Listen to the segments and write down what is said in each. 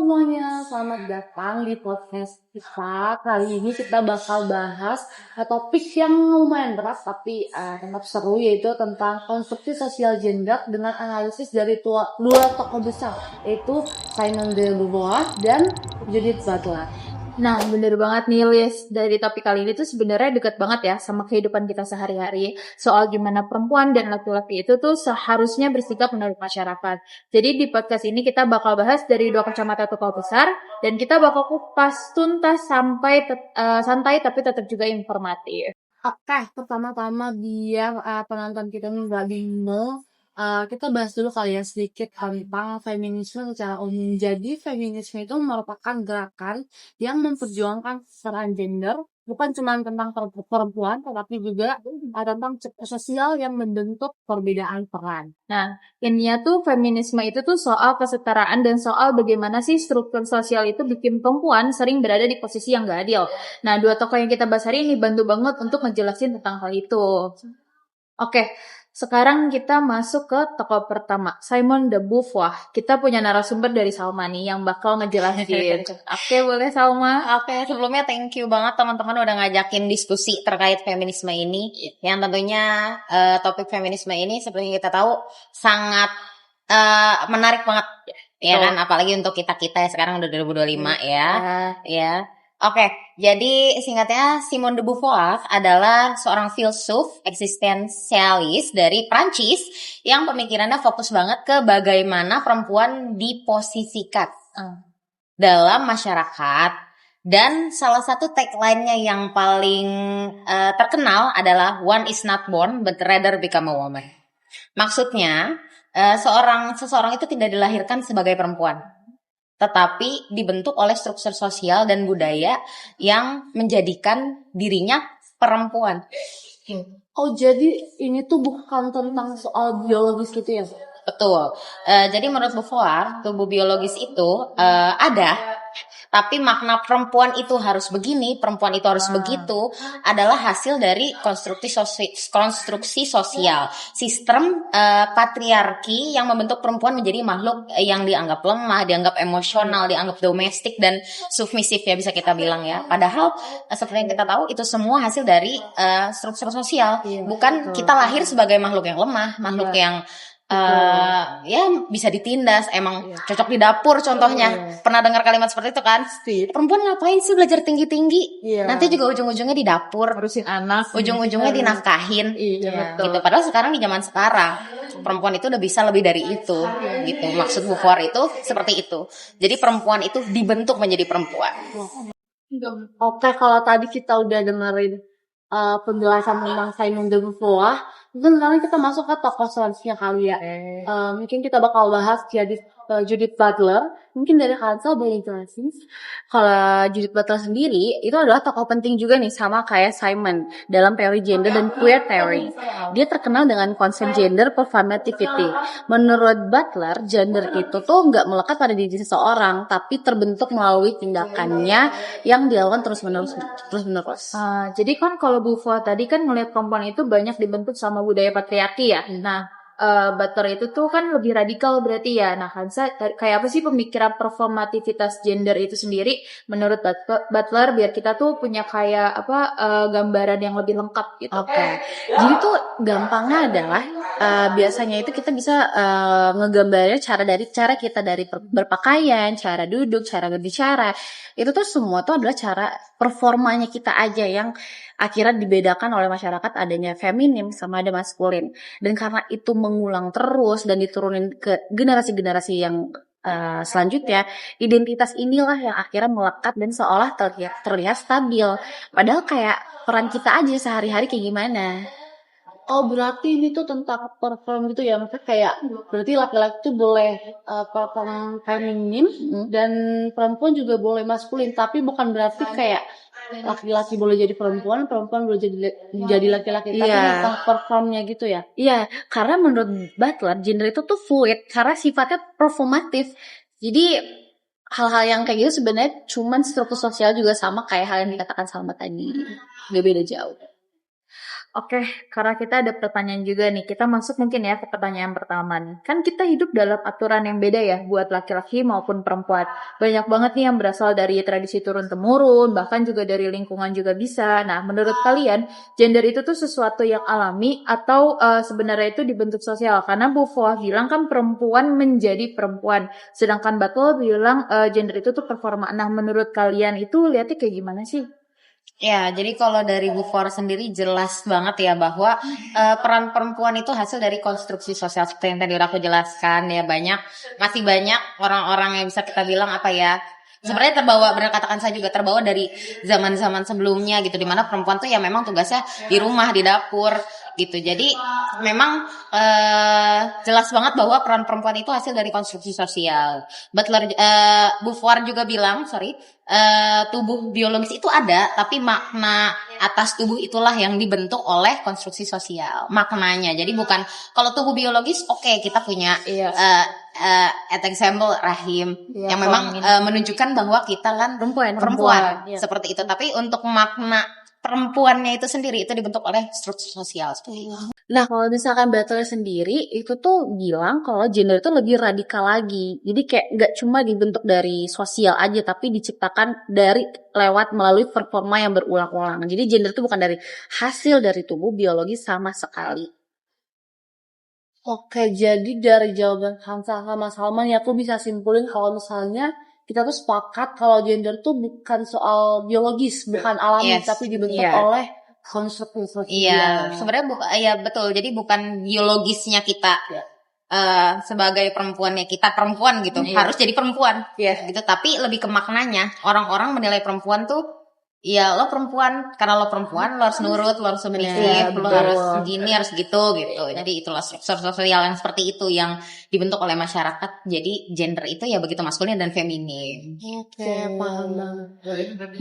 semuanya, selamat datang di podcast kita. Kali ini kita bakal bahas topik yang lumayan berat tapi tetap seru, yaitu tentang konstruksi sosial gender dengan analisis dari dua tokoh besar, yaitu Simone de Beauvoir dan Judith Butler. Nah, bener banget nih Liz, dari topik kali ini tuh sebenarnya dekat banget ya sama kehidupan kita sehari-hari. Soal gimana perempuan dan laki-laki itu tuh seharusnya bersikap menurut masyarakat. Jadi di podcast ini kita bakal bahas dari dua kacamata tokoh besar, dan kita bakal kupas tuntas sampai santai tapi tetap juga informatif. Oke, pertama-tama biar penonton kita nggak bingung, kita bahas dulu kali ya sedikit tentang feminisme secara umum. Jadi feminisme itu merupakan gerakan yang memperjuangkan peran gender, bukan cuma tentang perempuan, tetapi juga tentang sosial yang membentuk perbedaan peran. Nah, intinya tuh feminisme itu tuh soal kesetaraan dan soal bagaimana sih struktur sosial itu bikin perempuan sering berada di posisi yang gak adil. Nah, dua tokoh yang kita bahas hari ini bantu banget untuk ngejelasin tentang hal itu. Oke, sekarang kita masuk ke tokoh pertama, Simone de Beauvoir. Kita punya narasumber dari Salma nih yang bakal ngejelasin. Oke, boleh Salma? Oke, sebelumnya thank you banget teman-teman udah ngajakin diskusi terkait feminisme ini. Yang tentunya topik feminisme ini seperti yang kita tahu sangat menarik banget. Ya kan, apalagi untuk kita-kita ya sekarang udah 2025 ya. Oke, jadi singkatnya Simone de Beauvoir adalah seorang filsuf eksistensialis dari Prancis yang pemikirannya fokus banget ke bagaimana perempuan diposisikan dalam masyarakat. Dan salah satu tagline-nya yang paling terkenal adalah "One is not born but rather become a woman". Maksudnya, seseorang itu tidak dilahirkan sebagai perempuan, tetapi dibentuk oleh struktur sosial dan budaya yang menjadikan dirinya perempuan. Oh, jadi ini tuh bukan tentang soal biologis gitu ya? Betul. Jadi menurut Beauvoir, tubuh biologis itu ada, tapi makna perempuan itu harus begini, perempuan itu harus begitu, adalah hasil dari konstruksi sosial, sistem patriarki yang membentuk perempuan menjadi makhluk yang dianggap lemah, dianggap emosional, dianggap domestik dan submisif ya, bisa kita bilang ya. Padahal seperti yang kita tahu itu semua hasil dari struktur sosial, bukan kita lahir sebagai makhluk yang lemah, makhluk yang ya bisa ditindas, emang cocok di dapur contohnya. Pernah dengar kalimat seperti itu kan? Perempuan ngapain sih belajar tinggi-tinggi? Nanti juga ujung-ujungnya di dapur, Ngurusin anak, ujung-ujungnya dinafkahin. betul. Gitu. Padahal sekarang di zaman sekarang perempuan itu udah bisa lebih dari itu, gitu. Maksud Beauvoir itu seperti itu. Jadi perempuan itu dibentuk menjadi perempuan. Oke, kalau tadi kita udah dengerin penjelasan tentang Simone de Beauvoir, sekarang kita masuk ke tokoh selanjutnya kali ya. Mungkin kita bakal bahas Judith Butler. Mungkin dari Hansel boleh jelasin. Kalau Judith Butler sendiri itu adalah tokoh penting juga nih sama kayak Simon dalam teori gender dan queer theory. Dia terkenal dengan konsep gender performativity. Menurut Butler, gender itu tuh nggak melekat pada diri seseorang, tapi terbentuk melalui tindakannya yang dilakukan terus-menerus. Jadi kan kalau Beauvoir tadi kan ngelihat perempuan itu banyak dibentuk sama budaya patriarki ya. Nah, Butler itu tuh kan lebih radikal berarti ya. Nah, Hansa, kayak apa sih pemikiran performativitas gender itu sendiri menurut Butler biar kita tuh punya kayak gambaran yang lebih lengkap gitu. Oke. Jadi tuh gampangnya adalah biasanya itu kita bisa ngegambarnya cara kita dari berpakaian, cara duduk, cara berbicara. Itu tuh semua tuh adalah cara performanya kita aja yang akhirnya dibedakan oleh masyarakat adanya feminim sama ada maskulin. Dan karena itu mengulang terus dan diturunin ke generasi-generasi yang selanjutnya, identitas inilah yang akhirnya melekat dan seolah terlihat stabil. Padahal kayak peran kita aja sehari-hari kayak gimana. Oh, berarti ini tuh tentang perform gitu ya. Maksudnya kayak berarti laki-laki tuh boleh perform feminim dan perempuan juga boleh maskulin, tapi bukan berarti kayak laki-laki boleh jadi perempuan, perempuan boleh jadi laki-laki, tapi tentang performnya gitu ya. Iya, karena menurut Butler gender itu tuh fluid karena sifatnya performatif. Jadi hal-hal yang kayak gitu sebenarnya cuman struktur sosial juga sama kayak hal yang dikatakan Salma tadi. Gak beda jauh. Oke, karena kita ada pertanyaan juga nih, kita masuk mungkin ya ke pertanyaan pertama nih. Kan kita hidup dalam aturan yang beda ya, buat laki-laki maupun perempuan. Banyak banget nih yang berasal dari tradisi turun-temurun, bahkan juga dari lingkungan juga bisa. Nah, menurut kalian, gender itu tuh sesuatu yang alami atau sebenarnya itu dibentuk sosial? Karena Bu Fuah bilang kan perempuan menjadi perempuan, sedangkan Batul bilang gender itu tuh performa. Nah, menurut kalian itu lihatnya kayak gimana sih? Ya, jadi kalau dari Bu For sendiri jelas banget ya bahwa peran perempuan itu hasil dari konstruksi sosial seperti yang tadi udah aku jelaskan ya, masih banyak orang-orang yang bisa kita bilang apa ya, sebenarnya terbawa, benar katakan saya juga terbawa dari zaman-zaman sebelumnya gitu, dimana perempuan tuh ya memang tugasnya di rumah, di dapur gitu. Jadi memang jelas banget bahwa peran perempuan itu hasil dari konstruksi sosial. Butler, Bu For juga bilang, tubuh biologis itu ada, tapi makna atas tubuh itulah yang dibentuk oleh konstruksi sosial. Maknanya, jadi bukan kalau tubuh biologis, oke, kita punya at example rahim yang memang menunjukkan bahwa kita kan perempuan. Seperti itu. Tapi untuk makna perempuannya itu sendiri itu dibentuk oleh struktur sosial seperti itu. Nah, kalau misalkan Butler sendiri itu tuh bilang kalau gender itu lebih radikal lagi. Jadi kayak nggak cuma dibentuk dari sosial aja, tapi diciptakan dari lewat melalui performa yang berulang-ulang. Jadi gender itu bukan dari hasil dari tubuh biologis sama sekali. Oke, jadi dari jawaban Hamzah sama Salman ya aku bisa simpulin kalau misalnya kita tuh sepakat kalau gender tuh bukan soal biologis, bukan alami, tapi dibentuk oleh konstruksi sosial. Iya, sebenarnya ya betul. Jadi bukan biologisnya kita sebagai perempuannya kita perempuan gitu, harus jadi perempuan gitu. Tapi lebih ke maknanya. Orang-orang menilai perempuan tuh, ya lo perempuan, karena lo perempuan lo harus nurut, lo harus submisif, lo harus gini, harus gitu. Jadi itulah struktur sosial yang seperti itu yang dibentuk oleh masyarakat. Jadi gender itu ya begitu maskulin dan feminin. Oke, paham.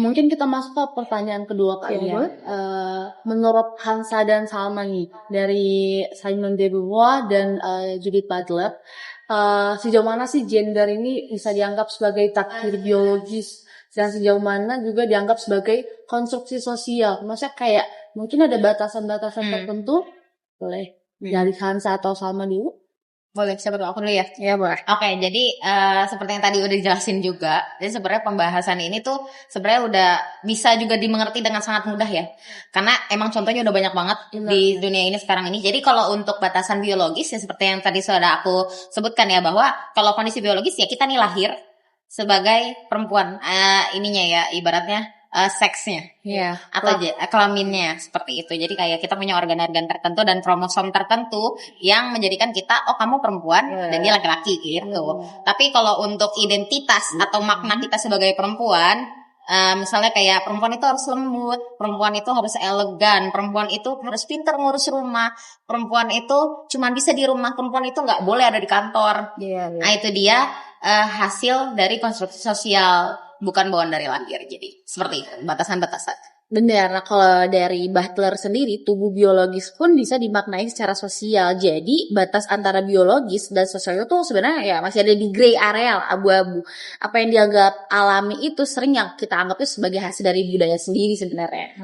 Mungkin kita masuk ke pertanyaan kedua kali ya. Menurut Hansa dan Salman nih, dari Simone de Beauvoir dan Judith Butler, sejauh mana sih gender ini bisa dianggap sebagai takdir biologis dan sejauh mana juga dianggap sebagai konstruksi sosial? Maksudnya kayak mungkin ada batasan-batasan tertentu. Boleh dari Hansa atau Salman dulu? Boleh, siapa dulu? Aku dulu ya? Iya, boleh. Oke, jadi seperti yang tadi udah dijelasin juga, jadi sebenarnya pembahasan ini tuh sebenarnya udah bisa juga dimengerti dengan sangat mudah ya. Karena emang contohnya udah banyak banget di dunia ini sekarang ini. Jadi kalau untuk batasan biologis ya seperti yang tadi sudah aku sebutkan ya, bahwa kalau kondisi biologis ya kita nih lahir sebagai perempuan, ininya ya ibaratnya seksnya atau kelaminnya seperti itu. Jadi kayak kita punya organ-organ tertentu dan kromosom tertentu yang menjadikan kita, oh kamu perempuan dan dia laki-laki gitu. Tapi kalau untuk identitas atau makna kita sebagai perempuan, misalnya kayak perempuan itu harus lembut, perempuan itu harus elegan, perempuan itu harus pintar ngurus rumah, perempuan itu cuma bisa di rumah, perempuan itu nggak boleh ada di kantor. Nah itu dia hasil dari konstruksi sosial, bukan bawaan dari lahir. Jadi seperti itu batasan-batasan. Benar, nah kalau dari Butler sendiri, tubuh biologis pun bisa dimaknai secara sosial. Jadi batas antara biologis dan sosial itu sebenarnya ya masih ada di gray area, abu-abu. Apa yang dianggap alami itu sering yang kita anggapnya sebagai hasil dari budaya sendiri sebenarnya.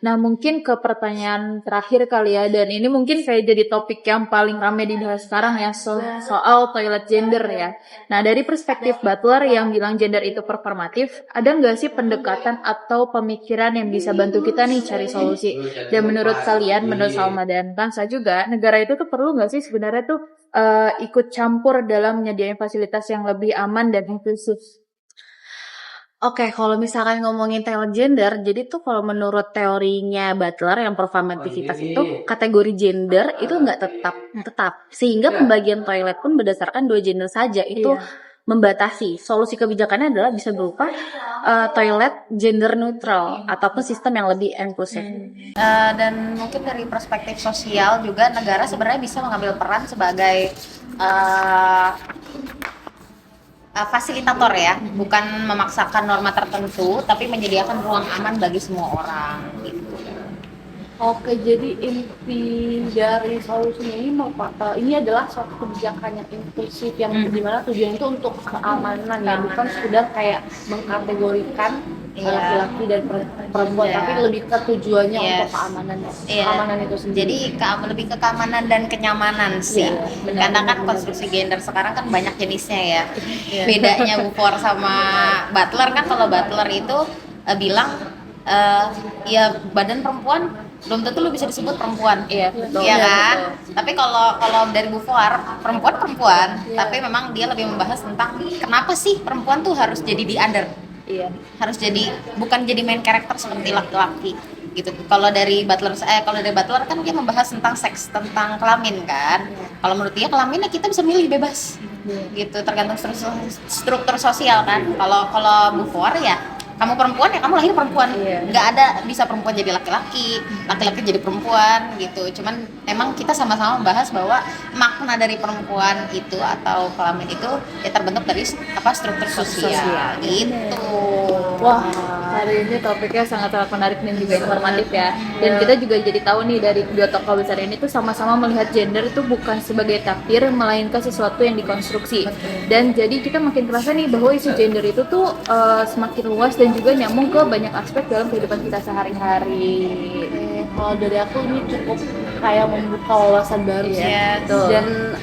Nah mungkin ke pertanyaan terakhir kali ya, dan ini mungkin kayak jadi topik yang paling ramai dibahas sekarang ya, soal toilet gender ya. Nah dari perspektif Butler yang bilang gender itu performatif, ada nggak sih pendekatan atau pemikiran yang bisa bantu kita nih cari solusi? Dan menurut kalian, menurut Salma dan Kansa juga, negara itu tuh perlu nggak sih sebenarnya tuh ikut campur dalam menyediakan fasilitas yang lebih aman dan inklusif? Oke, kalau misalkan ngomongin toilet gender, jadi tuh kalau menurut teorinya Butler yang performativitas itu kategori gender itu nggak tetap, sehingga pembagian toilet pun berdasarkan 2 gender saja itu membatasi. Solusi kebijakannya adalah bisa berupa toilet gender neutral ataupun sistem yang lebih inklusif. Dan mungkin dari perspektif sosial juga negara sebenarnya bisa mengambil peran sebagai fasilitator ya, bukan memaksakan norma tertentu, tapi menyediakan ruang aman bagi semua orang gitu. Oke, jadi inti dari solusinya ini adalah suatu kebijakan yang inklusif yang dimana tujuannya itu untuk keamanan ya, bukan sudah kayak mengkategorikan laki-laki dan perempuan, Iya. tapi lebih ke tujuannya Yes. untuk keamanan Iya. keamanan itu sendiri. Jadi lebih ke keamanan dan kenyamanan sih. Iya, benar, Karena kan benar, konstruksi gender sekarang kan banyak jenisnya ya. Iya. Bedanya Buford sama Butler kan, kalau Butler itu bilang ya badan perempuan belum tentu lu bisa disebut perempuan. Iya, betul. Iya Iya, kan? betul. Tapi kalau dari Beauvoir, perempuan, tapi memang dia lebih membahas tentang kenapa sih perempuan tuh harus jadi di under, Iya. harus jadi bukan jadi main karakter seperti laki-laki gitu. Kalau dari Butler kan dia membahas tentang seks, tentang kelamin kan. Kalau menurut dia kelaminnya kita bisa milih bebas, gitu, tergantung struktur sosial kan. Kalau Beauvoir ya kamu perempuan ya kamu lahir perempuan, nggak ada bisa perempuan jadi laki-laki, laki-laki jadi perempuan gitu. Cuman emang kita sama-sama membahas bahwa makna dari perempuan itu atau kelamin itu ya terbentuk dari struktur sosial gitu. Wah, hari ini topiknya sangat-sangat menarik dan juga informatif ya. Dan kita juga jadi tahu nih dari kedua tokoh besar ini tuh sama-sama melihat gender itu bukan sebagai takdir, melainkan sesuatu yang dikonstruksi. Dan jadi kita makin terasa nih bahwa isu gender itu tuh semakin luas dan juga nyambung ke banyak aspek dalam kehidupan kita sehari-hari. Kalau dari aku ini cukup kayak membuka wawasan baru sih. Yes. Dan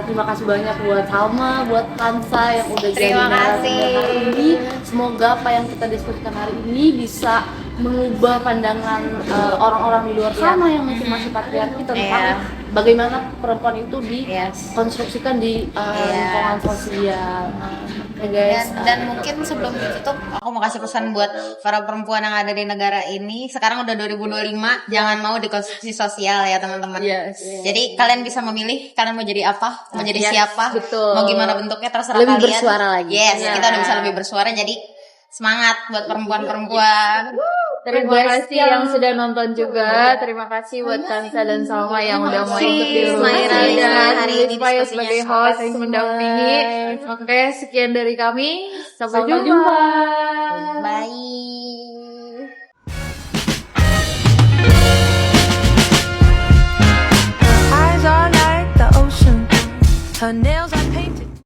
terima kasih banyak buat Salma, buat Kansa yang udah jadi Terima narasumber kasih. hari ini. Semoga apa yang kita diskusikan hari ini bisa mengubah pandangan orang-orang di luar sana yang masih patriarki tentang bagaimana perempuan itu dikonstruksikan di lingkungan sosial. Ya guys, Dan mungkin sebelum ditutup aku mau kasih pesan buat para perempuan yang ada di negara ini. Sekarang udah 2025, jangan mau dikonstruksi sosial ya teman-teman. Jadi kalian bisa memilih kalian mau jadi apa, mau jadi siapa, betul. mau gimana bentuknya terserah Lebih kalian. bersuara lagi. Yes, kita udah bisa lebih bersuara. Jadi semangat buat perempuan-perempuan. Terima kasih yang sudah nonton juga. Terima kasih buat Kansa dan Salma yang udah mau ikut di rumah Maira, dan hari ini Saya diskusinya sebagai host mendampingi. Oke, sekian dari kami. Sampai Sampai jumpa. Bye. Eyes are like the ocean. Her nails